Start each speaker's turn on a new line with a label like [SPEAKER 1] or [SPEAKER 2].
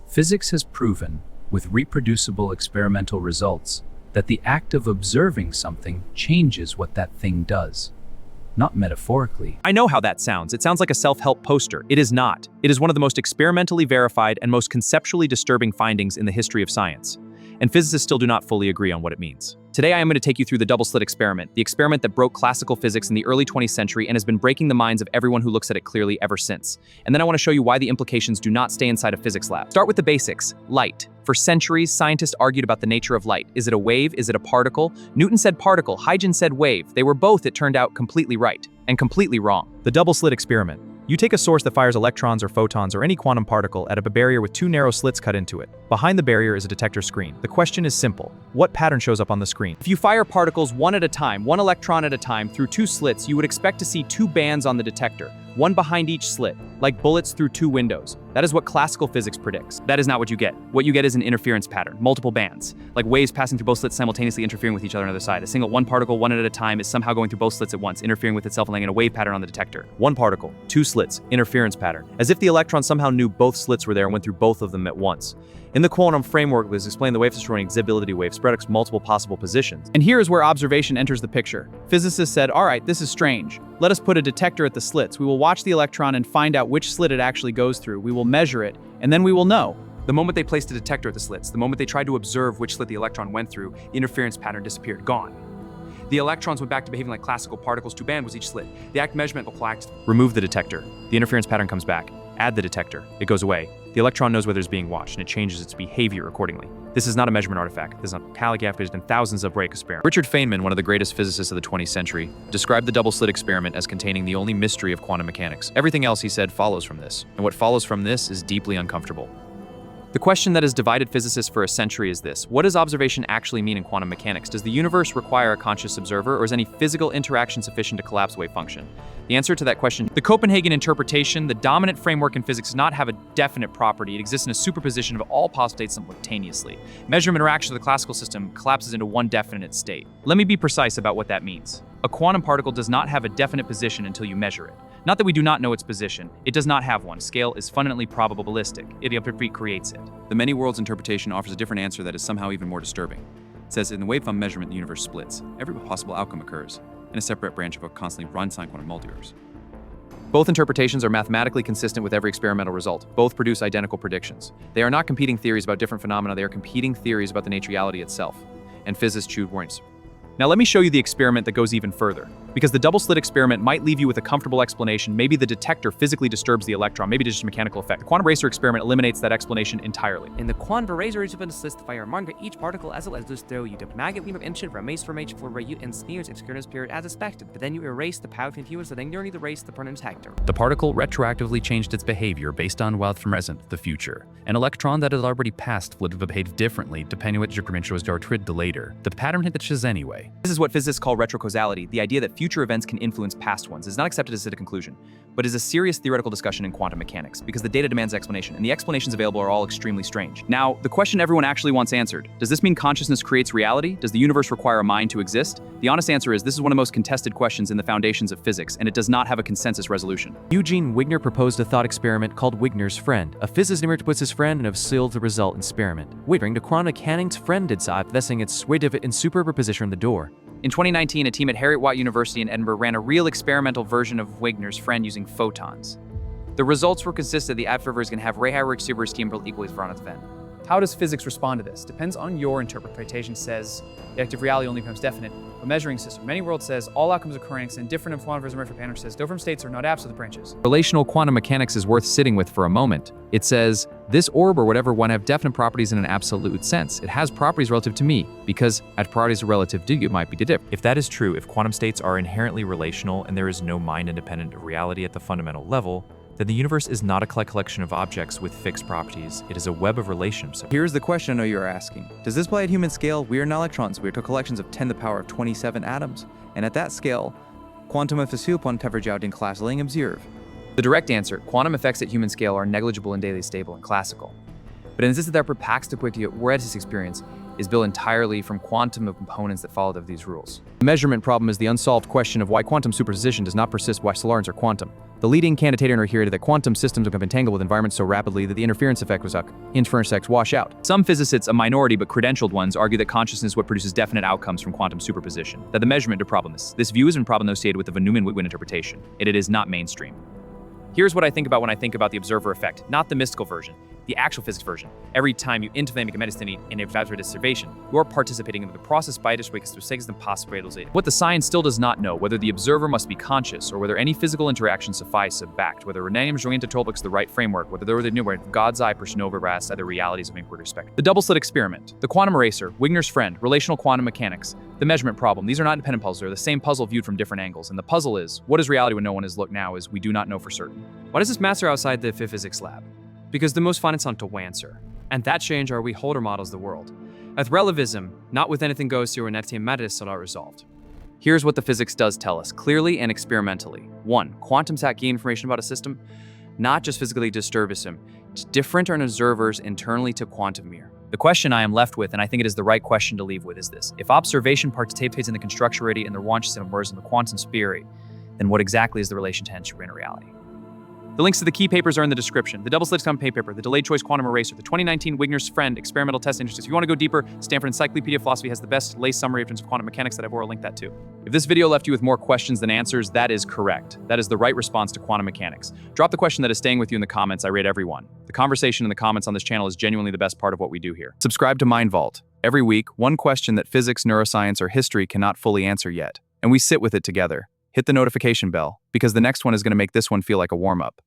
[SPEAKER 1] Physics has proven, with reproducible experimental results, that the act of observing something changes what that thing does. Not metaphorically.
[SPEAKER 2] I know how that sounds. It sounds like a self-help poster. It is not. It is one of the most experimentally verified and most conceptually disturbing findings in the history of science. And physicists still do not fully agree on what it means. Today I am going to take you through the double-slit experiment, the experiment that broke classical physics in the early 20th century and has been breaking the minds of everyone who looks at it clearly ever since. And then I want to show you why the implications do not stay inside a physics lab. Start with the basics. Light. For centuries, scientists argued about the nature of light. Is it a wave? Is it a particle? Newton said particle, Huygens said wave. They were both, it turned out, completely right and completely wrong. The double-slit experiment. You take a source that fires electrons or photons or any quantum particle at a barrier with two narrow slits cut into it. Behind the barrier is a detector screen. The question is simple. What pattern shows up on the screen? If you fire particles one at a time, one electron at a time, through two slits, you would expect to see two bands on the detector, one behind each slit, like bullets through two windows. That is what classical physics predicts. That is not what you get. What you get is an interference pattern, multiple bands, like waves passing through both slits simultaneously interfering with each other on the other side. A single one particle, one at a time, is somehow going through both slits at once, interfering with itself and laying in a wave pattern on the detector. One particle, two slits, interference pattern, as if the electron somehow knew both slits were there and went through both of them at once. In the quantum framework, was explained the wave-destroying exhibitability wave spread across multiple possible positions. And here is where observation enters the picture. Physicists said, all right, this is strange. Let us put a detector at the slits. We will watch the electron and find out which slit it actually goes through. We will measure it, and then we will know. The moment they placed a detector at the slits, the moment they tried to observe which slit the electron went through, the interference pattern disappeared, gone. The electrons went back to behaving like classical particles, two band was each slit. The act measurement relaxed. Remove the detector. The interference pattern comes back. Add the detector. It goes away. The electron knows whether it's being watched, and it changes its behavior accordingly. This is not a measurement artifact. This is not calligraphed in thousands of break experiments. Richard Feynman, one of the greatest physicists of the 20th century, described the double-slit experiment as containing the only mystery of quantum mechanics. Everything else, he said, follows from this. And what follows from this is deeply uncomfortable. The question that has divided physicists for a century is this: what does observation actually mean in quantum mechanics? Does the universe require a conscious observer, or is any physical interaction sufficient to collapse wave function? The answer to that question: the Copenhagen interpretation, the dominant framework in physics, does not have a definite property. It exists in a superposition of all possible states simultaneously. Measurement interaction of the classical system collapses into one definite state. Let me be precise about what that means. A quantum particle does not have a definite position until you measure it. Not that we do not know its position. It does not have one. Scale is fundamentally probabilistic. It creates it. The many worlds interpretation offers a different answer that is somehow even more disturbing. It says in the wavefund measurement, the universe splits. Every possible outcome occurs in a separate branch of a constantly Einstein quantum multiverse. Both interpretations are mathematically consistent with every experimental result. Both produce identical predictions. They are not competing theories about different phenomena. They are competing theories about the nature of reality itself. And physicists choose points. Now let me show you the experiment that goes even further. Because the double-slit experiment might leave you with a comfortable explanation. Maybe the detector physically disturbs the electron. Maybe it's just a mechanical effect. The quantum eraser experiment eliminates that explanation entirely.
[SPEAKER 3] In the quantum eraser slits the fire mark each particle as well as this throw you the magnet beam of incident from mace from H for you and smears experience period as expected. But then you erase the power continuous, so then you need to erase the permanent detector.
[SPEAKER 4] The particle retroactively changed its behavior based on what from present, the future. An electron that had already passed would have behaved differently depending on what your dimension was to later. The pattern hitches anyway.
[SPEAKER 2] This is what physicists call retrocausality, the idea that future events can influence past ones. Is not accepted as a conclusion, but is a serious theoretical discussion in quantum mechanics because the data demands explanation, and the explanations available are all extremely strange. Now, the question everyone actually wants answered: does this mean consciousness creates reality? Does the universe require a mind to exist? The honest answer is this is one of the most contested questions in the foundations of physics, and it does not have a consensus resolution.
[SPEAKER 5] Eugene Wigner proposed a thought experiment called Wigner's friend. A physicist puts his friend and have sealed the result experiment. Wigner, the quantum mechanic's friend did so, possessing its sway of it in superposition the door.
[SPEAKER 2] In 2019, a team at Heriot-Watt University in Edinburgh ran a real experimental version of Wigner's friend using photons. The results were consistent the observer is going to have Rayhauer super scheme equally for on its event. How does physics respond to this? Depends on your interpretation. Says the active reality only becomes definite. A measuring system. Many worlds says all outcomes occurring in different and quantum version pattern says different states are not absolute branches.
[SPEAKER 4] Relational quantum mechanics is worth sitting with for a moment. It says, this orb or whatever one have definite properties in an absolute sense. It has properties relative to me, because at properties relative to you it might be different.
[SPEAKER 6] If that is true, if quantum states are inherently relational and there is no mind independent of reality at the fundamental level, then the universe is not a collection of objects with fixed properties. It is a web of relationships.
[SPEAKER 7] Here's the question I know you're asking. Does this apply at human scale? We are not electrons. We are collections of 10 to the power of 27 atoms. And at that scale, quantum effects upon teverjout in classling observe.
[SPEAKER 2] The direct answer: quantum effects at human scale are negligible and daily stable and classical. But in this that perplexed the quick to where this experience,
[SPEAKER 4] is built entirely from quantum of components that follow of these rules. The measurement problem is the unsolved question of why quantum superposition does not persist while solarians are quantum. The leading candidate indicated that quantum systems become entangled with environments so rapidly that the interference effect was interference wash out.
[SPEAKER 2] Some physicists, a minority but credentialed ones, argue that consciousness is what produces definite outcomes from quantum superposition, that the measurement is a problem. This view is in problem associated with the von Neumann-Wigner interpretation, and it is not mainstream. Here's what I think about when I think about the observer effect, not the mystical version, the actual physics version. Every time you intervene medicine in evaluative observation, you are participating in the process by which the possibilities. What the science still does not know, whether the observer must be conscious or whether any physical interaction suffice of backed, whether René Joint the right framework, whether there the new word God's eye personifies other realities of inquiry respect. The double-slit experiment, the quantum eraser, Wigner's friend, relational quantum mechanics, the measurement problem. These are not independent puzzles, they're the same puzzle viewed from different angles. And the puzzle is, what is reality when no one has looked now is we do not know for certain.
[SPEAKER 3] Why does this matter outside the physics lab? Because the most fundamental to answer. And that change are we holder models the world. With relativism, not with anything goes to an FTM matters still not resolved.
[SPEAKER 2] Here's what the physics does tell us, clearly and experimentally. 1. Quantum sat gain information about a system, not just physically disturbism. It's different on observers internally to quantum mirror. The question I am left with, and I think it is the right question to leave with, is this. If observation participates in the constructuality and the launch system in the quantum spirit, then what exactly is the relation to entropy in reality? The links to the key papers are in the description. The double-slit quantum paper, the delayed choice quantum eraser, the 2019 Wigner's friend experimental test interests. If you want to go deeper, Stanford Encyclopedia of Philosophy has the best lay summary of quantum mechanics that I've already linked that to. If this video left you with more questions than answers, that is correct. That is the right response to quantum mechanics. Drop the question that is staying with you in the comments. I rate everyone. The conversation in the comments on this channel is genuinely the best part of what we do here. Subscribe to Mind Vault. Every week, one question that physics, neuroscience, or history cannot fully answer yet. And we sit with it together. Hit the notification bell, because the next one is going to make this one feel like a warm-up.